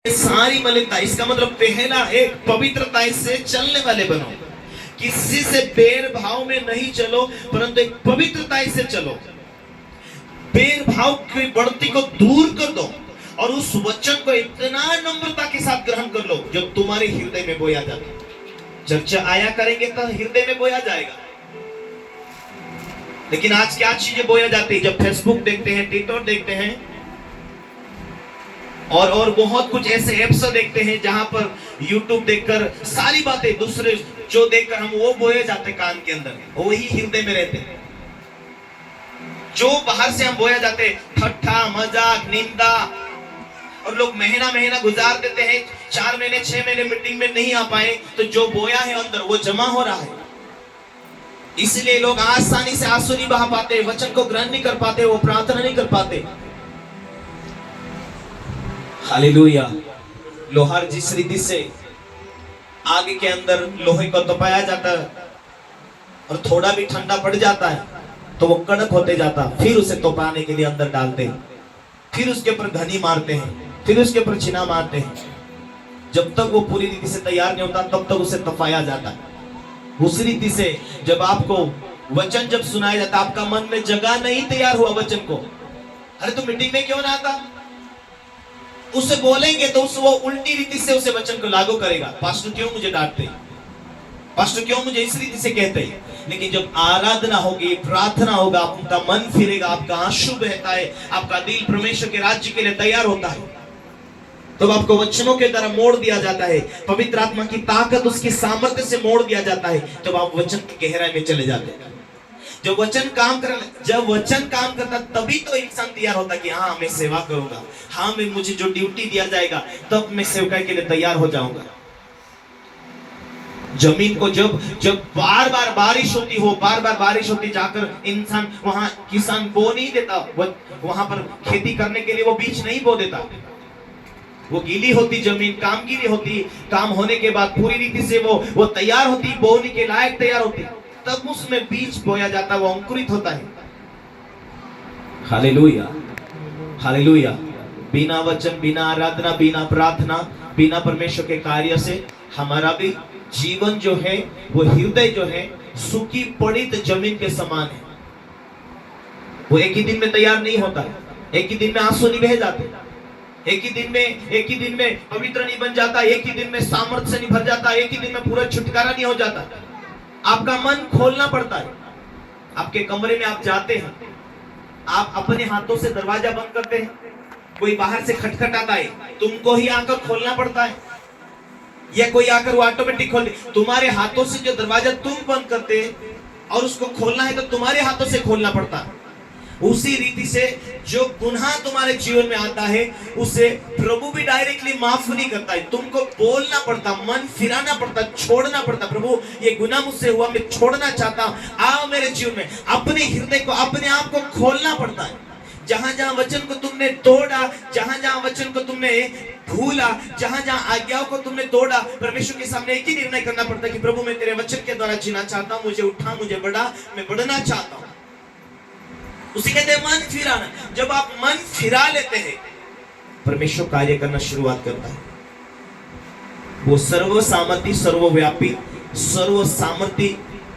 सारी मलिनता, इसका मतलब पहला है पवित्रता से चलने वाले बनो। किसी से बैर भाव में नहीं चलो, परंतु एक पवित्रता से चलो। बैर भाव की बढ़ती को दूर कर दो और उस वचन को इतना नम्रता के साथ ग्रहण कर लो जो तुम्हारे हृदय में बोया जाता। चर्चा आया करेंगे तो हृदय में बोया जाएगा। लेकिन आज क्या चीजें बोया जाती है? जब फेसबुक देखते हैं, ट्विटर देखते हैं और बहुत कुछ ऐसे ऐप्स देखते हैं जहां पर यूट्यूब देखकर सारी बातें दूसरे जो देखकर हम वो बोए जाते कान के अंदर, वही हृदय में रहते हैं। जो बाहर से हम बोया जाते ठट्ठा मजाक निंदा, और लोग महीना महीना गुजार देते हैं, 4 महीने 6 महीने मीटिंग में नहीं आ पाए, तो जो बोया है अंदर वो जमा हो रहा है। इसलिए लोग आसानी से आंसू नहीं बहा पाते, वचन को ग्रहण नहीं कर पाते, वो प्रार्थना नहीं कर पाते। हालेलुया। लोहार जिस रीति से आग के अंदर लोहे को तपाया जाता है और थोड़ा भी ठंडा पड़ जाता है तो वो कड़क होते जाता, फिर उसे तपाने के लिए अंदर डालते हैं, फिर उसके ऊपर घनी मारते हैं, फिर उसके ऊपर छिना मारते हैं। जब तक वो पूरी रीति से तैयार नहीं होता तब तक उसे तपाया जाता है। उसी रीति से जब आपको वचन जब सुनाया जाता, आपका मन में जगह नहीं तैयार हुआ वचन को, अरे तो मीटिंग में क्यों ना आता, उसे बोलेंगे तो वो उल्टी रीति से उसे वचन को लागू करेगा। पास्टर क्यों मुझे डांटते, पास्टर क्यों मुझे इस रीति से कहते हैं। लेकिन जब आराधना होगी, प्रार्थना होगा, आपका मन फिरेगा, आपका आंसू बहता है, आपका दिल परमेश्वर के राज्य के लिए तैयार होता है, तब तो आपको वचनों के द्वारा मोड़ दिया जाता है, पवित्र आत्मा की ताकत उसकी सामर्थ्य से मोड़ दिया जाता है, तब आप वचन की गहराई में चले जाते हैं। जब वचन काम करता तभी तो इंसान तैयार होता कि हाँ मैं सेवा करूंगा, हाँ मैं मुझे जो ड्यूटी दिया जाएगा तब मैं सेवकाई के लिए तैयार हो जाऊंगा। जमीन को जब बार बार बारिश होती जाकर इंसान वहां किसान बो नहीं देता, वहां पर खेती करने के लिए वो बीज नहीं बो देता। वो गीली होती जमीन, काम गीली होती, काम होने के बाद पूरी रीति से वो तैयार होती, बोने के लायक तैयार होती, तब उसमें बीज बोया जाता, वो अंकुरित होता है। Hallelujah, hallelujah. बिना वचन, बिना आराधना, बिना प्रार्थना, बिना परमेश्वर के कार्य से हमारा भी जीवन जो है, वो हृदय जो है सूखी पड़ित जमीन के समान है। वो एक ही दिन में तैयार नहीं होता, एक ही दिन में आंसू नहीं बह जाते, एक ही दिन में पवित्र नहीं बन जाता, एक ही दिन में सामर्थ्य से नहीं भर जाता, एक ही दिन में पूरा छुटकारा नहीं हो जाता। आपका मन खोलना पड़ता है। आपके कमरे में आप जाते हैं, आप अपने हाथों से दरवाजा बंद करते हैं, कोई बाहर से खटखटाता है, तुमको ही आकर खोलना पड़ता है, या कोई आकर वो ऑटोमेटिक खोल दे। तुम्हारे हाथों से जो दरवाजा तुम बंद करते और उसको खोलना है तो तुम्हारे हाथों से खोलना पड़ता है। उसी रीति से जो गुनाह तुम्हारे जीवन में आता है उसे प्रभु भी डायरेक्टली माफ नहीं करता है, तुमको बोलना पड़ता, मन फिराना पड़ता, छोड़ना पड़ता। प्रभु ये गुनाह मुझसे हुआ, मैं छोड़ना चाहता हूं, आओ मेरे जीवन में। अपने हृदय को, अपने आप को खोलना पड़ता है। जहां जहां वचन को तुमने तोड़ा, जहां जहां वचन को तुमने भूला, जहां जहां आज्ञाओं को तुमने तोड़ा, परमेश्वर के सामने एक ही निर्णय करना पड़ता है कि प्रभु मैं तेरे वचन के द्वारा जीना चाहता हूं, मुझे उठा, मुझे बढ़ा, मैं बढ़ना चाहता हूं। उसी कहते हैं मन फिराना। जब आप मन फिरा लेते हैं, परमेश्वर कार्य करना शुरुआत करता है। वो सर्व सामर्थी, सर्वव्यापी, सर्व सामर्थी,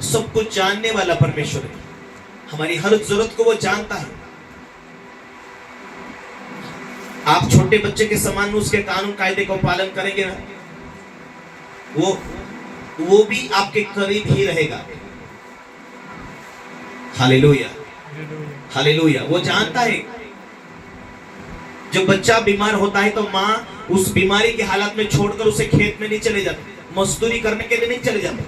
सब कुछ जानने वाला परमेश्वर है। हमारी हर जरूरत को वो जानता है। आप छोटे बच्चे के समान उसके कानून कायदे को पालन करेंगे ना, वो भी आपके करीब ही रहेगा। Hallelujah, hallelujah. वो जानता है। जब बच्चा बीमार होता है तो माँ उस बीमारी की हालत में छोड़कर उसे खेत में नहीं चले जाती, मजदूरी करने के लिए नहीं चले जाते।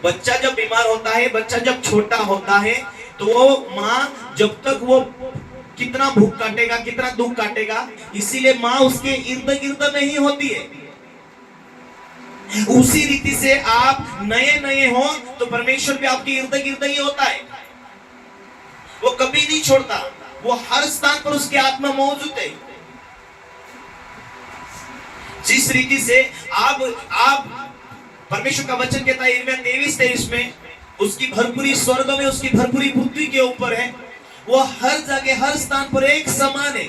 बच्चा जब बीमार होता है, बच्चा जब छोटा होता है, तो वो माँ जब तक वो कितना भूख काटेगा, कितना दुख काटेगा, इसीलिए माँ उसके इर्द गिर्द नहीं होती है। उसी रीति से आप नए नए हो तो परमेश्वर भी आपके इर्द गिर्द ही होता है। वो कभी नहीं छोड़ता, वो हर स्थान पर उसकी आत्मा मौजूद है। जिस रीति से आप परमेश्वर का वचन कहता है 23 में, उसकी भरपूरी स्वर्ग में, उसकी भरपूरी पृथ्वी के ऊपर है। वो हर जगह, हर स्थान पर एक समान है।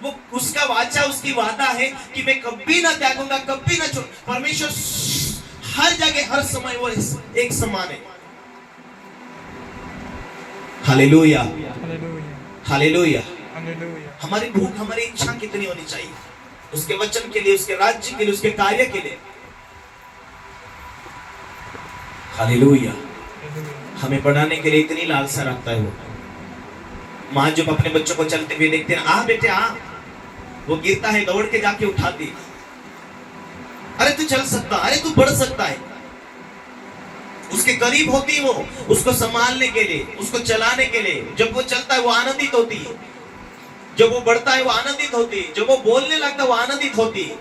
वो उसका वाचा, उसकी वादा है कि मैं कभी ना त्यागूंगा, कभी ना छोड़। परमेश्वर हर जगह हर समय वो एक समान है। Hallelujah, hallelujah. हमारी भूख, हमारी इच्छा कितनी होनी चाहिए उसके वचन के लिए, उसके राज्य के लिए, उसके कार्य के लिए। हालेलुया। हमें बढ़ाने के लिए इतनी लालसा रखता है वो। माँ जब अपने बच्चों को चलते हुए देखते हैं, आ बेटे आ, वो गिरता है दौड़ के जाके उठाती, अरे तू चल सकता, अरे तू बढ़ सकता है। उसके करीब होती वो, उसको संभालने के लिए, उसको चलाने के लिए। जब वो चलता है वो आनंदित होती है, जब वो बढ़ता है वो आनंदित होती है, जब वो बोलने लगता है वो आनंदित होती है,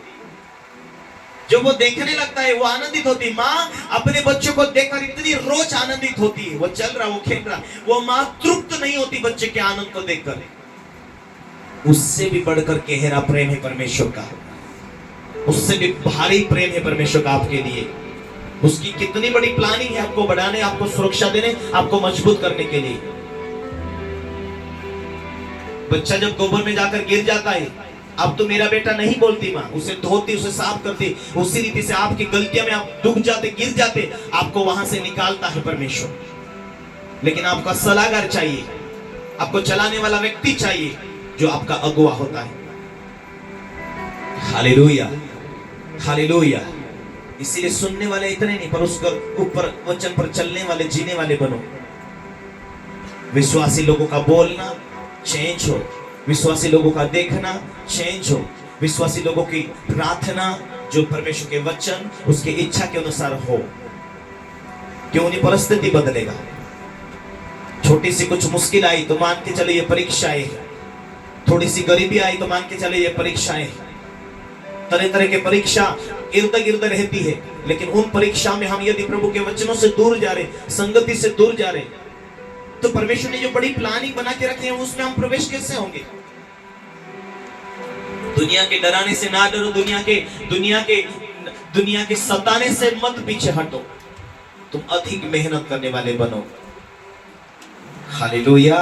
जब वो देखने लगता है वो आनंदित होती। माँ अपने बच्चों को देखकर इतनी रोज आनंदित होती है। वो चल रहा, वो खेल रहा, वो माँ तृप्त नहीं होती बच्चे के आनंद को देखकर। उससे भी बढ़कर गहरा प्रेम है परमेश्वर का, उससे भी भारी प्रेम है परमेश्वर का आपके लिए। उसकी कितनी बड़ी प्लानिंग है आपको बढ़ाने, आपको सुरक्षा देने, आपको मजबूत करने के लिए। बच्चा जब गोबर में जाकर गिर जाता है, अब तो मेरा बेटा नहीं बोलती माँ, उसे धोती, उसे साफ करती। उसी रीति से आपकी गलतियों में आप डूब जाते, गिर जाते, आपको वहां से निकालता है परमेश्वर। लेकिन आपका सलाहकार चाहिए, आपको चलाने वाला व्यक्ति चाहिए जो आपका अगुवा होता है। Hallelujah, hallelujah. इसीलिए सुनने वाले इतने नहीं, पर उसके ऊपर वचन पर चलने वाले, जीने वाले बनो। विश्वासी लोगों का बोलना चेंज हो, विश्वासी लोगों का देखना चेंज हो, विश्वासी लोगों की प्रार्थना जो परमेश्वर के वचन, उसकी इच्छा के अनुसार हो। क्यों नहीं परिस्थिति बदलेगा। छोटी सी कुछ मुश्किल आई तो मान के चले ये परीक्षाएं, थोड़ी सी गरीबी आई तो मान के चले ये परीक्षाएं। तरह तरह के परीक्षा इर्द गिर्द रहती है, लेकिन उन परीक्षा में हम यदि प्रभु के वचनों से दूर जा रहे, संगति से दूर जा रहे, तो परमेश्वर ने जो बड़ी प्लानिंग बना के रखे हैं उसमें हम प्रवेश कैसे होंगे। दुनिया के डराने से ना डरो, दुनिया के सताने से मत पीछे हटो, तुम अधिक मेहनत करने वाले बनो। हालेलुया।